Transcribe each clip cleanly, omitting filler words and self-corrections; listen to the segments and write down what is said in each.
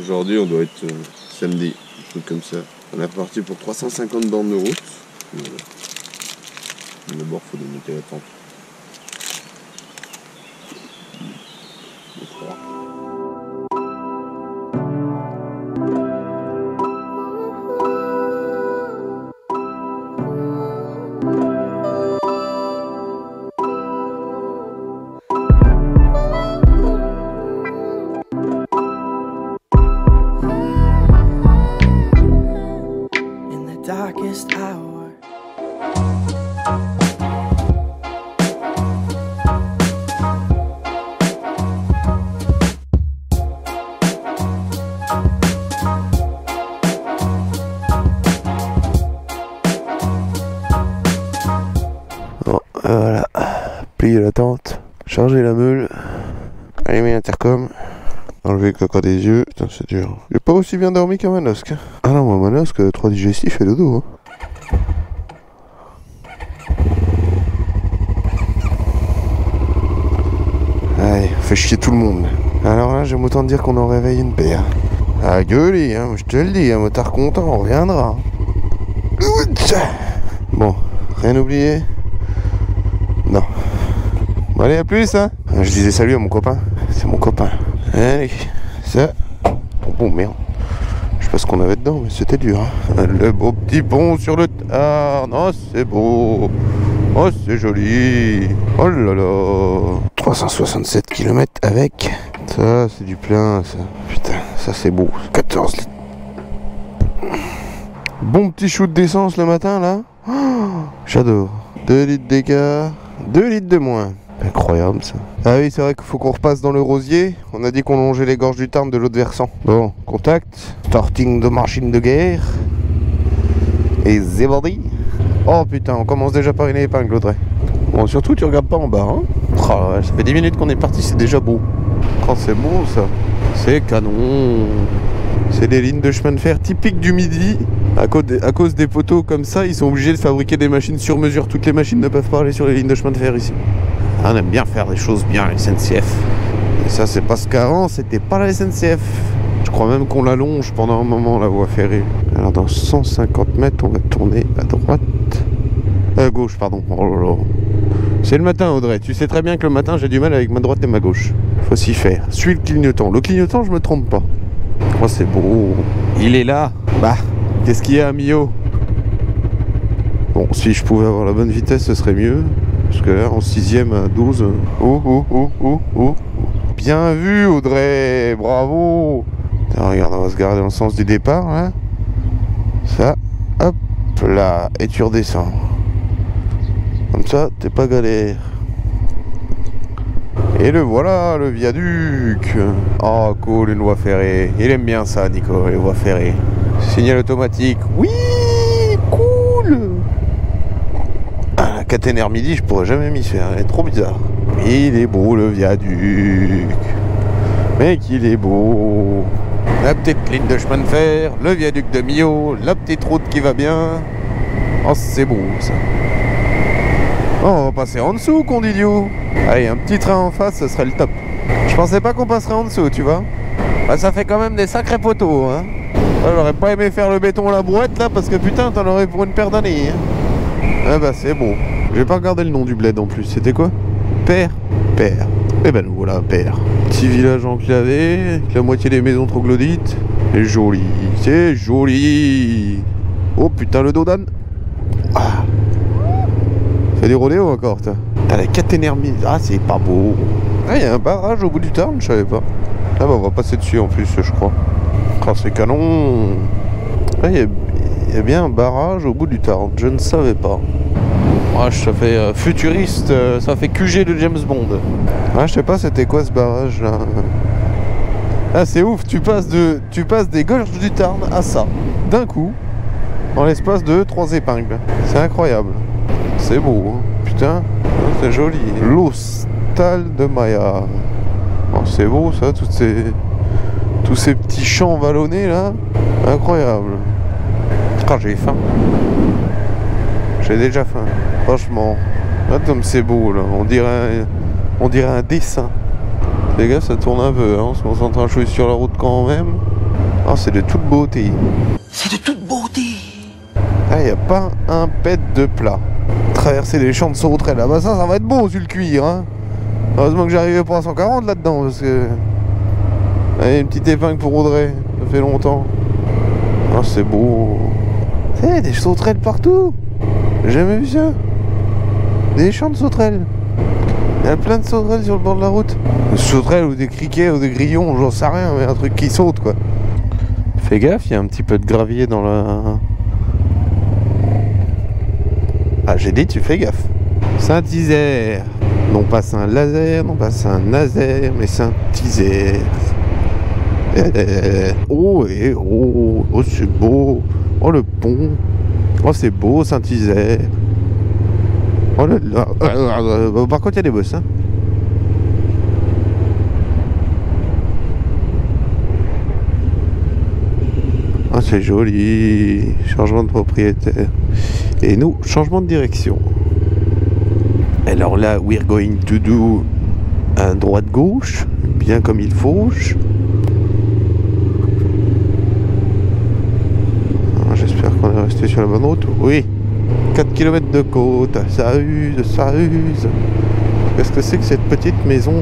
Aujourd'hui, on doit être samedi, un truc comme ça. On est reparti pour 350 bornes de route. D'abord, il faut démonter la tente. Il est froid. Darkest hour. Bon, voilà. Plier la tente, charger la meule, allumer l'intercom, enlever le caca des yeux. Putain, c'est dur. J'ai pas aussi bien dormi qu'un Manosque. Ah non, moi, Manosque, 3 digestifs et dodo. Hein. Allez, on fait chier tout le monde. Alors là, j'aime autant dire qu'on en réveille une paire. Ah, gueuler, hein, je te le dis, un motard content, on reviendra. Bon, rien oublié? Non. Bon, allez, à plus, hein. Je disais salut à mon copain. C'est mon copain. Allez, ça. Oh merde. Je sais pas ce qu'on avait dedans, mais c'était dur. Hein. Le beau petit pont sur le Tarn. Oh, c'est beau. Oh, c'est joli. Oh là là. 367 km avec. Ça, c'est du plein, ça. Putain, ça, c'est beau. 14 litres. Bon petit shoot d'essence le matin, là. Oh, j'adore. 2 litres d'écart. 2 litres de moins. Incroyable ça. Ah oui, c'est vrai qu'il faut qu'on repasse dans le Rosier. On a dit qu'on longeait les gorges du Tarn de l'autre versant. Bon, contact. Starting de machine de guerre. Et c'est parti. Oh putain, on commence déjà par une épingle, Audrey. Bon, surtout tu regardes pas en bas, hein. Oh, ça fait 10 minutes qu'on est parti, c'est déjà beau. Oh, c'est beau ça. C'est canon. C'est des lignes de chemin de fer typiques du Midi. À cause des poteaux comme ça, ils sont obligés de fabriquer des machines sur mesure. Toutes les machines ne peuvent pas aller sur les lignes de chemin de fer ici. On aime bien faire des choses bien, la SNCF. Et ça, c'est parce qu'avant, c'était pas la SNCF. Je crois même qu'on l'allonge pendant un moment, la voie ferrée. Alors, dans 150 mètres, on va tourner à droite. À gauche, pardon. Oh là là. C'est le matin, Audrey. Tu sais très bien que le matin, j'ai du mal avec ma droite et ma gauche. Faut s'y faire. Suis le clignotant. Le clignotant, je me trompe pas. Oh, c'est beau. Il est là. Bah, qu'est-ce qu'il y a, Mio? Bon, si je pouvais avoir la bonne vitesse, ce serait mieux. Parce que là, en 6ème à 12... Oh. Bien vu, Audrey. Bravo. Attends, regarde, on va se garer dans le sens du départ, là. Ça. Hop là. Et tu redescends. Comme ça, t'es pas galère. Et le voilà, le viaduc. Oh, cool, une voie ferrée. Il aime bien ça, Nico, les voies ferrées. Signal automatique. Oui, cool. Ah, la caténaire Midi, je pourrais jamais m'y faire. Elle est trop bizarre. Il est beau, le viaduc. Mec, il est beau. La petite ligne de chemin de fer, le viaduc de Millau, la petite route qui va bien. Oh, c'est beau, ça. Oh, on va passer en dessous, Condidio. Allez, un petit train en face, ce serait le top. Je pensais pas qu'on passerait en dessous, tu vois. Bah, ça fait quand même des sacrés poteaux, hein. J'aurais pas aimé faire le béton à la brouette, là, parce que putain, t'en aurais pour une paire d'années. Hein. Ah bah, c'est beau. J'ai pas regardé le nom du bled en plus. C'était quoi? Père. Eh ben, nous voilà, Père. Petit village enclavé, avec la moitié des maisons troglodytes. C'est joli, c'est joli. Oh putain, le dos d'âne. Ah. Fait des rodéos encore, toi. T'as la caténaire Midi. Ah, c'est pas beau. Ah, il y a un barrage au bout du Tarn, je savais pas. Ah bah, on va passer dessus en plus, je crois. Ah, c'est canon. Ah, il y a bien un barrage au bout du Tarn. Je ne savais pas. Ah, ça fait futuriste, ça fait QG de James Bond. Ah, je sais pas c'était quoi ce barrage là. Ah, c'est ouf, tu passes des gorges du Tarn à ça, d'un coup, en l'espace de 3 épingles. C'est incroyable. C'est beau, hein. Putain, c'est joli. L'hostal de Maya. Oh, c'est beau ça, tous ces petits champs vallonnés là. Incroyable. Ah, j'ai faim. J'ai déjà faim. Franchement. Là, comme c'est beau là. On dirait un dessin. Les gars, ça tourne un peu, hein. On se concentre un peu sur la route quand même. Oh, c'est de toute beauté. C'est de toute beauté. Ah, il n'y a pas un pet de plat. Traverser les champs de sauterelles là-bas, ça va être beau sur le cuir. Hein. Heureusement que j'arrivais pas à 140 là-dedans, parce que... Allez, une petite épingle pour Audrey, ça fait longtemps. Oh, c'est beau. C'est des sauterelles partout. J'ai jamais vu ça. Des champs de sauterelles. Il y a plein de sauterelles sur le bord de la route. Des sauterelles ou des criquets ou des grillons, j'en sais rien, mais un truc qui saute quoi. Fais gaffe, il y a un petit peu de gravier dans la... Ah, j'ai dit tu fais gaffe. Saint-Isère. Non pas Saint-Lazaire, non pas Saint-Nazaire, mais Saint-Isère. Oh, oh, c'est beau. Oh, le pont. Oh, c'est beau, Saint-Isère. Oh là là. Par contre, il y a des bosses, hein. Ah, c'est joli. Changement de propriétaire. Et nous, changement de direction. Alors là, we're going to do un droite-gauche, bien comme il faut. J'espère qu'on est resté sur la bonne route. Oui. 4 km de côte. Ça use, ça use. Qu'est-ce que c'est que cette petite maison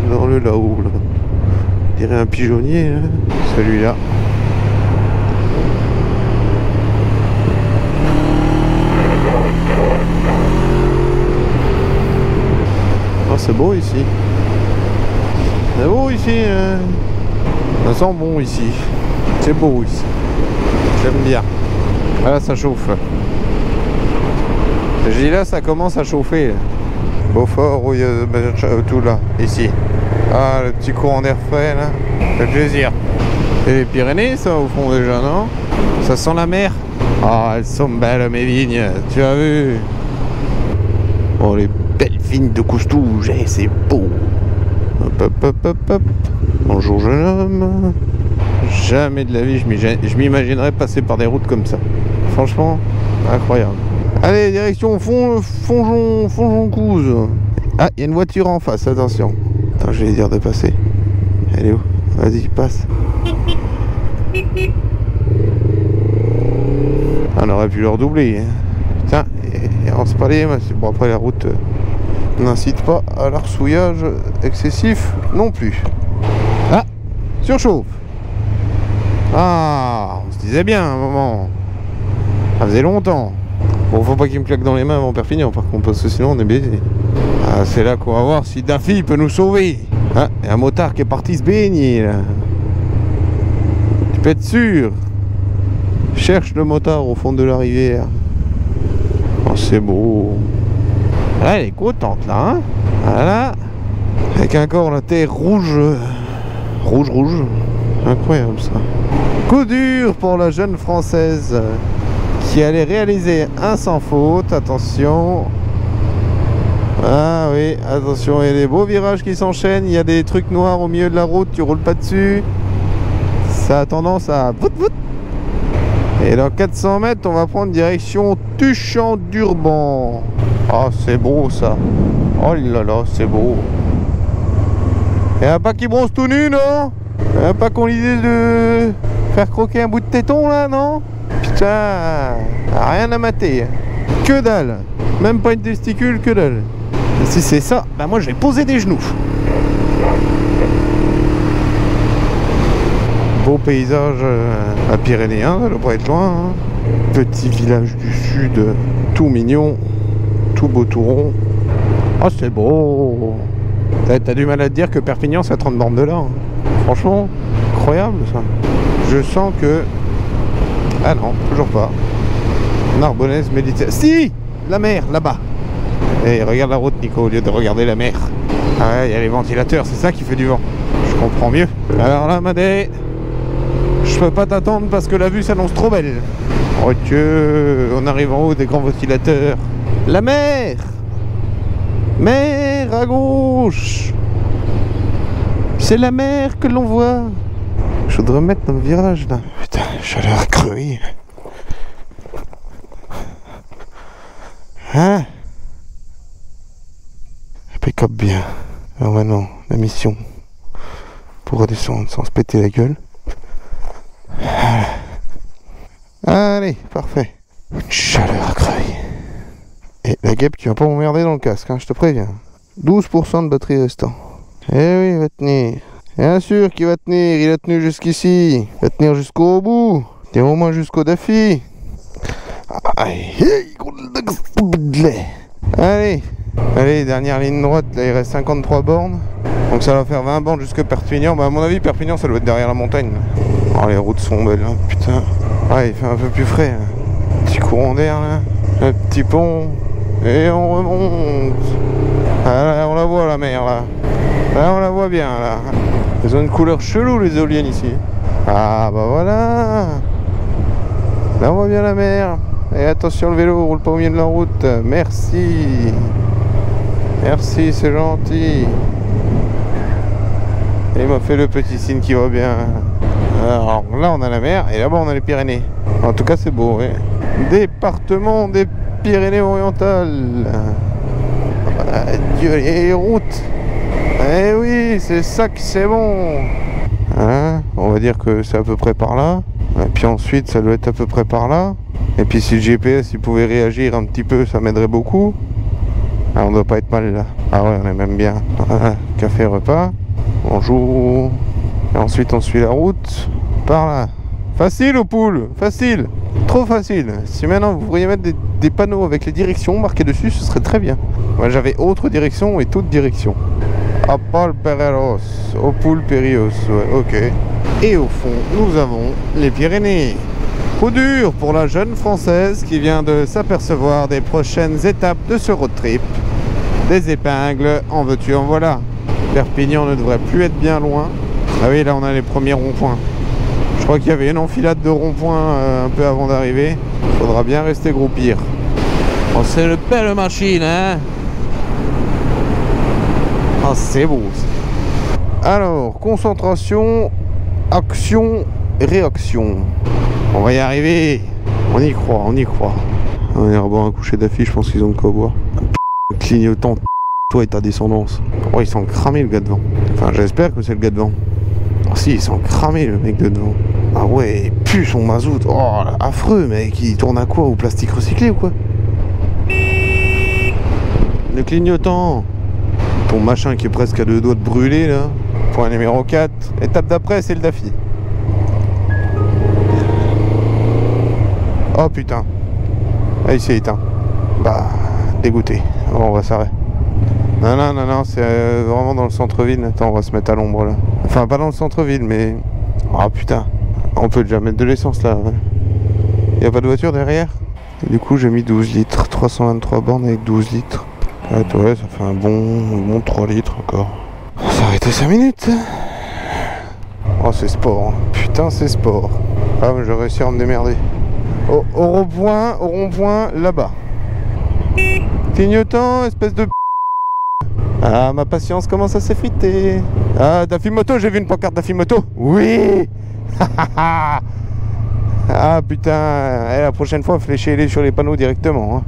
dans le là-haut là? On dirait un pigeonnier, hein. Celui-là. Oh, c'est beau ici. C'est beau ici. Hein. Ça sent bon ici. C'est beau ici. J'aime bien. Voilà, ça chauffe. J'ai dit là, ça commence à chauffer. Là. Beaufort, où il y a tout là, ici. Ah, le petit courant d'air frais là. Ça fait plaisir. Et les Pyrénées, ça au fond déjà, non? Ça sent la mer. Ah, elles sont belles mes vignes. Tu as vu? Oh, les belles vignes de Coustouge. Eh, c'est beau. Hop, hop, hop, hop, hop. Bonjour, jeune homme. Jamais de la vie, je m'imaginerais passer par des routes comme ça. Franchement, incroyable. Allez, direction Fonjoncouze. Ah, il y a une voiture en face, attention. Attends, je vais lui dire de passer. Elle est où? Vas-y, passe. On aurait pu leur doubler. Hein. Putain, et on se parlait, bon après la route n'incite pas à l'arsouillage excessif non plus. Ah, surchauffe. Ah, on se disait bien à un moment. Ça faisait longtemps. Bon, faut pas qu'il me claque dans les mains avant Perpignan par contre, parce que sinon on est baisé. Ah, c'est là qu'on va voir si Daffy peut nous sauver. Ah, il y a un motard qui est parti se baigner là. Tu peux être sûr. Cherche le motard au fond de la rivière. Oh, c'est beau. Là, elle est contente là, hein. Voilà. Avec encore la terre rouge. Rouge. Incroyable ça. Coup dur pour la jeune française qui allait réaliser un sans faute. Attention. Ah oui, attention, il y a des beaux virages qui s'enchaînent. Il y a des trucs noirs au milieu de la route, tu roules pas dessus. Ça a tendance à... Et dans 400 mètres, on va prendre direction Tuchan-Durban. Ah, c'est beau ça. Oh là là, c'est beau. Et un pas qui bronze tout nu, non? Un pas qu'on l'idée de faire croquer un bout de téton là, non? Putain, rien à mater. Que dalle. Même pas une testicule, que dalle. Et si c'est ça, bah moi je vais poser des genoux. Beau paysage à Pyrénéen, ça doit pas être loin. Hein. Petit village du sud, tout mignon, tout beau, tout rond. Oh, c'est beau. T'as du mal à te dire que Perpignan c'est à 30 bornes de là. Hein. Franchement, incroyable ça. Je sens que... Ah non, toujours pas. Narbonnaise, Méditerranée. Si, la mer, là-bas. Et regarde la route, Nico, au lieu de regarder la mer. Ah ouais, il y a les ventilateurs, c'est ça qui fait du vent. Je comprends mieux. Alors là, Madé, je peux pas t'attendre parce que la vue s'annonce trop belle. Oh Dieu, on arrive en haut des grands ventilateurs. La mer! Mer à gauche! C'est la mer que l'on voit. Je voudrais me mettre dans le virage là. Putain, j'ai l'air crevé. Hein? Impeccable bien. Alors maintenant, la mission pour redescendre sans se péter la gueule. Allez, parfait. Une chaleur à crever. Et la guêpe, tu vas pas m'emmerder dans le casque, hein, je te préviens. 12% de batterie restant. Eh oui, il va tenir. Bien sûr qu'il va tenir, il a tenu jusqu'ici. Il va tenir jusqu'au bout. Tenir au moins jusqu'au Daffy. Allez, dernière ligne droite, là il reste 53 bornes. Donc ça va faire 20 bornes jusque Perpignan. Bah à mon avis, Perpignan ça doit être derrière la montagne. Là. Oh, les routes sont belles, hein, putain. Ah, il fait un peu plus frais. Là. Petit courant d'air là. Un petit pont. Et on remonte. Ah, là, on la voit la mer là. Là on la voit bien là. Ils ont une couleur chelou les éoliennes ici. Ah bah voilà. Là on voit bien la mer. Et attention le vélo, roule pas au milieu de la route. Merci. Merci, c'est gentil. Et il m'a fait le petit signe qui va bien. Alors là on a la mer et là-bas on a les Pyrénées. En tout cas c'est beau, ouais. Département des Pyrénées-Orientales. Adieu les routes. Eh oui, c'est ça que c'est bon. Hein, on va dire que c'est à peu près par là. Et puis ensuite ça doit être à peu près par là. Et puis si le GPS il pouvait réagir un petit peu, ça m'aiderait beaucoup. Ah, on doit pas être mal là. Ah ouais, on est même bien. Café repas. Bonjour. Et ensuite on suit la route. Par là. Facile aux poules, facile. Trop facile. Si maintenant vous pourriez mettre des panneaux avec les directions marquées dessus, ce serait très bien. Moi j'avais autre direction et toute direction. Apol Pereros, Opul Perios, ouais, ok. Et au fond, nous avons les Pyrénées. Coup dur pour la jeune Française qui vient de s'apercevoir des prochaines étapes de ce road trip. Des épingles, en veux-tu, en voilà. Perpignan ne devrait plus être bien loin. Ah oui, là on a les premiers ronds-points. Je crois qu'il y avait une enfilade de ronds-points un peu avant d'arriver. Faudra bien rester groupir. Oh, c'est une belle machine, hein. Ah, c'est beau. Alors, concentration, action, réaction. On va y arriver. On y croit, on y croit. On va boire un coucher d'affiche, je pense qu'ils ont de quoi boire. Un clignotant, toi et ta descendance. Oh, ils sont cramés le gars devant. Enfin, j'espère que c'est le gars devant. Oh si, ils sont cramés le mec de devant. Ah ouais, pue son mazout. Oh, affreux, mec. Il tourne à quoi? Au plastique recyclé ou quoi? Le clignotant. Ton machin qui est presque à 2 doigts de brûler là. Point numéro 4. Étape d'après, c'est le Daffy. Oh putain. Ah, il s'est éteint. Bah, dégoûté. Bon, on va s'arrêter. Non, c'est vraiment dans le centre-ville. Attends, on va se mettre à l'ombre là. Enfin, pas dans le centre-ville, mais... Oh putain. On peut déjà mettre de l'essence là. Y a pas de voiture derrière? Et du coup, j'ai mis 12 litres. 323 bornes avec 12 litres. Ouais, ça fait un bon 3 litres encore. On va s'arrêter 5 minutes. Oh, c'est sport. Putain, c'est sport. Ah, mais je vais réussir à me démerder. Au rond-point, là-bas. Clignotant, espèce de... Ah, ma patience commence à s'effriter. Ah, Daffy Moto, j'ai vu une pancarte Daffy Moto. Oui. Ah, putain. Et la prochaine fois, fléchez-les sur les panneaux directement. Hein.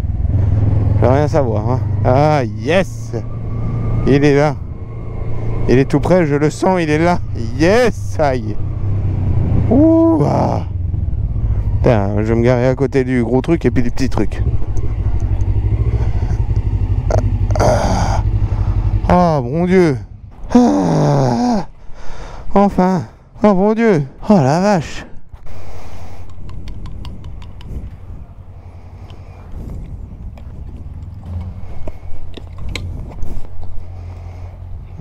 Je veux rien savoir. Hein. Ah, yes. Il est là. Il est tout près, je le sens, il est là. Yes, aïe. Ouh, ah. Putain, je vais me garer à côté du gros truc et puis du petit truc. Oh mon Dieu. Ah, enfin. Oh mon Dieu. Oh la vache.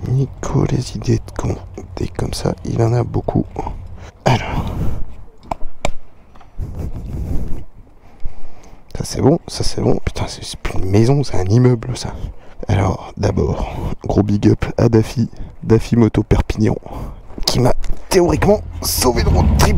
Nico, les idées de con. Dès comme ça, il en a beaucoup. Alors. Ça c'est bon, ça c'est bon. Putain, c'est plus une maison, c'est un immeuble ça. Alors, d'abord, gros big up à Daffy Moto Perpignan, qui m'a théoriquement sauvé le road trip.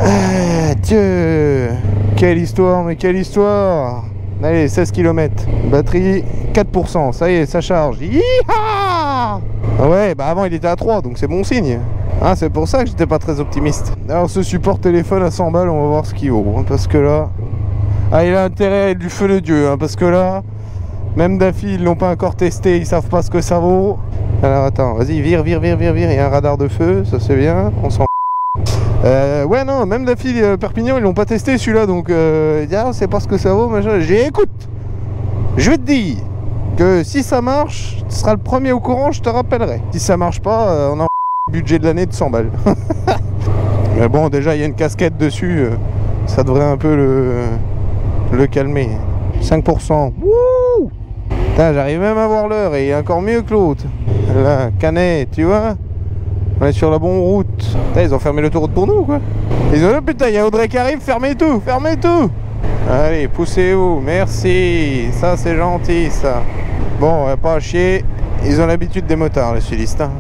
Ah, Dieu. Quelle histoire, mais quelle histoire. Allez, 16 km. Batterie, 4%. Ça y est, ça charge. Yeeha. Ouais, bah avant il était à 3, donc c'est bon signe. Ah, c'est pour ça que j'étais pas très optimiste. Alors, ce support téléphone à 100 balles, on va voir ce qu'il vaut. Hein, parce que là... Ah, il a intérêt à être du feu de Dieu. Hein, parce que là... Même Daffy, ils l'ont pas encore testé, ils savent pas ce que ça vaut. Alors attends, vas-y, vire, il y a un radar de feu, ça c'est bien, on s'en... Ouais, non, même la fille Perpignan, ils l'ont pas testé celui-là, donc il dit, ah, c'est pas ce que ça vaut, machin. J'ai dit, écoute, je vais te dire que si ça marche, tu seras le premier au courant, je te rappellerai. Si ça marche pas, on a un budget de l'année de 100 balles. Mais bon, déjà, il y a une casquette dessus, ça devrait un peu le calmer. 5%. Wouh! Putain, j'arrive même à voir l'heure et encore mieux que l'autre. Là, Canet, tu vois? On est sur la bonne route. Putain, ils ont fermé l'autoroute pour nous, quoi. Ils ont dit, putain, il y a Audrey qui arrive, fermez tout, fermez tout. Allez, poussez-vous, merci. Ça, c'est gentil, ça. Bon, pas à chier. Ils ont l'habitude des motards, les stylistes, hein.